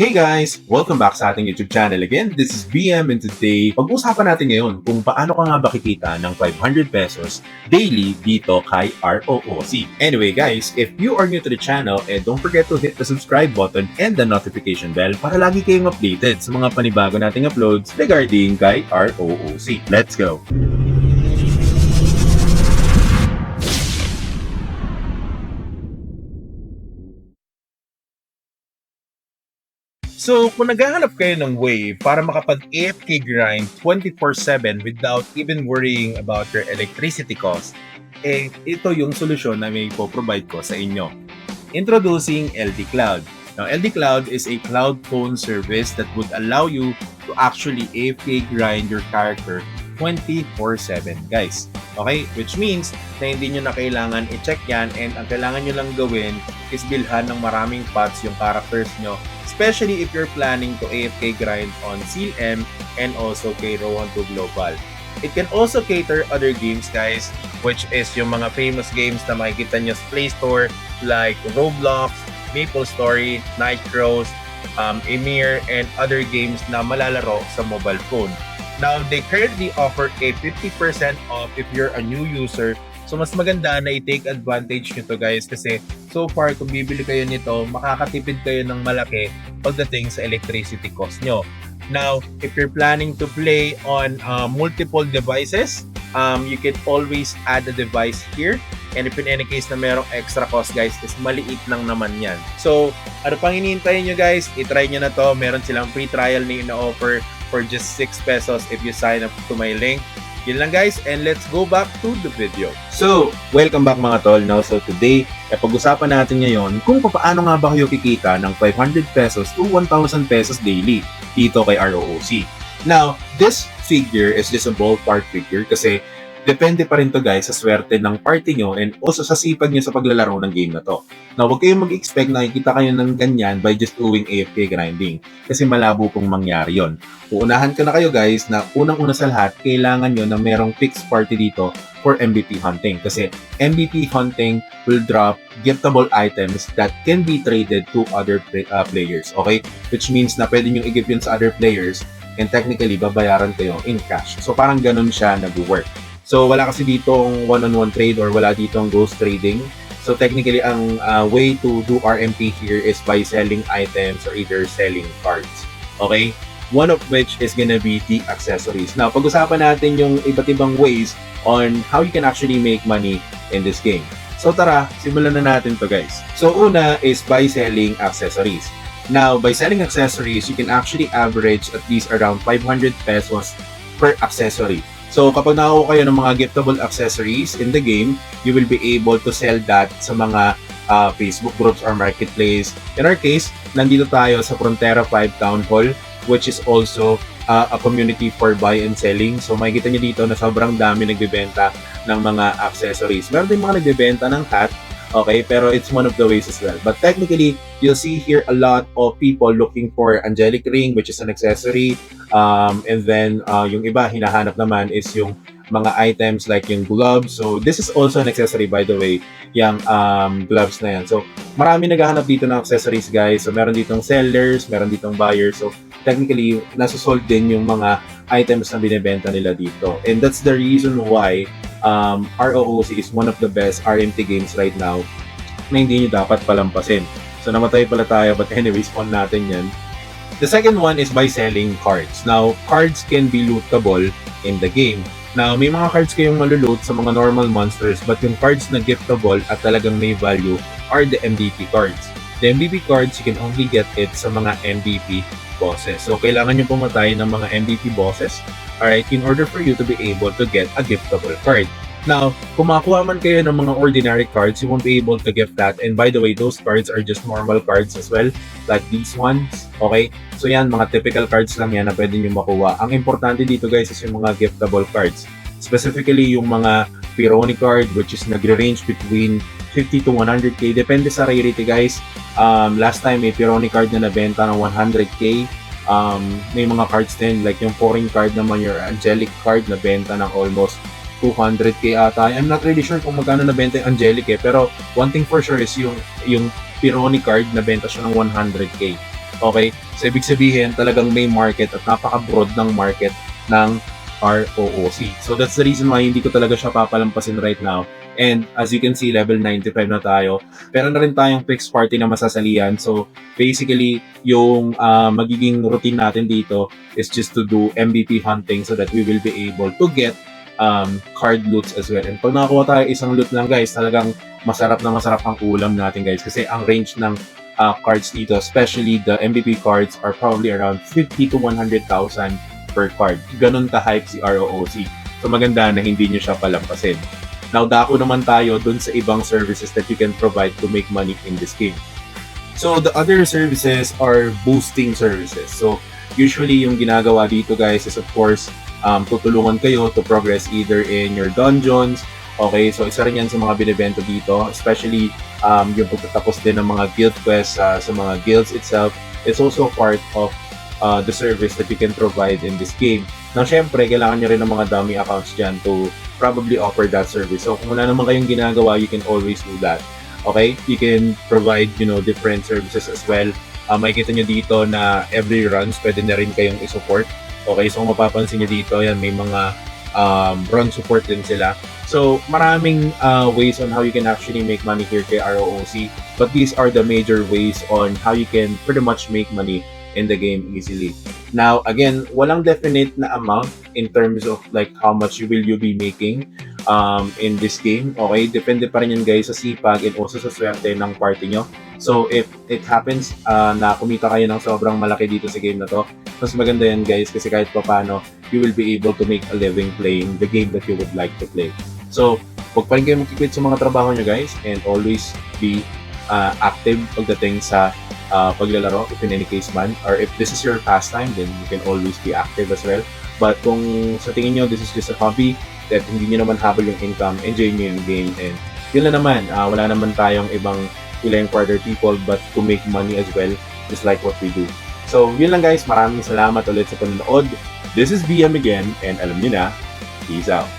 Hey guys! Welcome back sa ating YouTube channel again. This is BM and today, pag-uusapan natin ngayon kung paano ka nga ba kikita ng 500 pesos daily dito kay ROOC. Anyway guys, if you are new to the channel, don't forget to hit the subscribe button and the notification bell para lagi kayong updated sa mga panibago nating uploads regarding kay ROOC. Let's go! So, kung naghahanap kayo ng way para makapag-AFK grind 24/7 without even worrying about your electricity cost, ito yung solusyon na may po-provide ko sa inyo. Introducing LD Cloud. Now, LD Cloud is a cloud phone service that would allow you to actually AFK grind your character 24/7, guys. Okay? Which means na hindi nyo na kailangan i-check yan and ang kailangan nyo lang gawin is bilhan ng maraming pots yung characters nyo, especially if you're planning to AFK grind on CLM and also kay Rohan to Global. It can also cater other games, guys, which is yung mga famous games na makikita nyo sa Play Store like Roblox, MapleStory, Nitros, Emir, and other games na malalaro sa mobile phone. Now, they currently offer a 50% off if you're a new user. So, mas maganda na i-take advantage nyo to, guys, kasi so far, kung bibili kayo nito, makakatipid kayo ng malaki pagdating sa electricity cost nyo. Now, if you're planning to play on multiple devices, you can always add a device here. And if in any case na merong extra cost, guys, is maliit lang naman yan. So, ano pang hinihintay nyo, guys? I-try nyo na to. Meron silang free trial na ina-offer for just 6 pesos if you sign up to my link. Yun lang guys, and let's go back to the video. So, welcome back mga tol. Now, so today, pag-usapan natin ngayon kung paano nga ba kayo kikita ng 500 pesos to 1,000 pesos daily dito kay ROOC. Now, this figure is just a ballpark figure kasi depende pa rin to guys sa swerte ng party nyo and also sa sipag nyo sa paglalaro ng game na to. Now, huwag kayong mag-expect na kikita kayo ng ganyan by just doing AFK grinding kasi malabo pong mangyari yon. Uunahan ko na kayo guys na unang-una sa lahat, kailangan nyo na merong fixed party dito for MVP hunting kasi MVP hunting will drop giftable items that can be traded to other players, okay? Which means na pwede nyo i-give yun sa other players and technically babayaran kayo in cash. So parang ganun siya nag-work. So, wala kasi ditong one-on-one trade or wala ditong ghost trading. So, technically, ang way to do RMP here is by selling items or either selling cards. Okay? One of which is gonna be the accessories. Now, pag-usapan natin yung iba't ibang ways on how you can actually make money in this game. So, tara, simulan na natin to guys. So, una is by selling accessories. Now, by selling accessories, you can actually average at least around 500 pesos per accessory. So, kapag nakakuha kayo ng mga giftable accessories in the game, you will be able to sell that sa mga Facebook groups or marketplace. In our case, nandito tayo sa Frontera 5 Town Hall, which is also a community for buy and selling. So, makikita nyo dito na sobrang dami nagbebenta ng mga accessories. Meron din mga nagbebenta ng hat, okay, pero it's one of the ways as well. But technically, you'll see here a lot of people looking for angelic ring, which is an accessory. And then, yung iba, hinahanap naman is yung mga items like yung gloves. So, this is also an accessory, by the way, yung gloves na yan. So, marami naghahanap dito ng accessories, guys. So, meron ditong sellers, meron ditong buyers. So, technically, nasa-sold din yung mga items na binibenta nila dito. And that's the reason why ROOC is one of the best RMT games right now na hindi nyo dapat palampasin. So, namatay pala tayo, but anyways, on natin yan. The second one is by selling cards. Now, cards can be lootable in the game. Now, may mga cards kayong maluluot sa mga normal monsters, but yung cards na giftable at talagang may value are the MVP cards. The MVP cards, you can only get it sa mga MVP bosses. So, kailangan nyo pumatay ng mga MVP bosses, alright, in order for you to be able to get a giftable card. Now, kung makakuha man kayo ng mga ordinary cards, you won't be able to gift that. And by the way, those cards are just normal cards as well, like these ones, okay? So yan, mga typical cards lang yan na pwede nyo makuha. Ang importante dito guys is yung mga giftable cards. Specifically, yung mga Pironi card, which is nagre-range between 50 to 100k. Depende sa rarity guys. Last time, may Pironi card na nabenta ng 100k. May mga cards din, like yung foreign card naman, your angelic card na benta ng almost 200k ata. I'm not really sure kung magkano nabenta yung angelic pero one thing for sure is yung Pironi card nabenta siya ng 100k. Okay? So, ibig sabihin, talagang may market at napaka-broad ng market ng ROOC. So, that's the reason why hindi ko talaga siya papalampasin right now. And as you can see, level 95 na tayo. Pero na rin tayong fixed party na masasalian. So, basically, yung magiging routine natin dito is just to do MVP hunting so that we will be able to get card loots as well. And pag nakakuha tayo isang loot lang guys, talagang masarap na masarap ang ulam natin guys. Kasi ang range ng cards dito, especially the MVP cards, are probably around 50 to 100,000 per card. Ganun ka-hype si ROOC. So maganda na hindi nyo siya palampasin. Now, dako naman tayo dun sa ibang services that you can provide to make money in this game. So, the other services are boosting services. So, usually yung ginagawa dito guys is of course, tutulungan kayo to progress either in your dungeons. Okay, so isa rin yan sa mga binibento dito, especially yung pagtatapos din ng mga guild quests sa mga guilds itself. It's also part of the service that you can provide in this game. Now, syempre, kailangan nyo rin ng mga dummy accounts dyan to probably offer that service. So, kung wala naman kayong ginagawa, you can always do that. Okay? You can provide, different services as well. Makikita nyo dito na every runs, pwede na rin kayong i-support. Okay? So, kung mapapansin nyo dito, yan, may mga run support din sila. So, maraming ways on how you can actually make money here kay ROOC. But these are the major ways on how you can pretty much make money in the game easily. Now, again, walang definite na amount in terms of like how much will you be making in this game. Okay? Depende pa rin yan guys sa sipag and also sa swerte ng party nyo. So, if it happens na kumita kayo ng sobrang malaki dito sa game na to, mas maganda yan guys kasi kahit pa paano, you will be able to make a living playing the game that you would like to play. So, huwag pa rin kayo magkikwit sa mga trabaho nyo guys and always be active pagdating sa paglalaro if in any case man, or if this is your pastime, then you can always be active as well. But kung sa tingin nyo this is just a hobby that hindi nyo naman habol yung income, enjoy nyo yung game, and yun na naman, wala naman tayong ibang playing for other people but to make money as well, just like what we do. So yun lang guys, maraming salamat ulit sa panonood. This is BM again, and alam nyo na, peace out.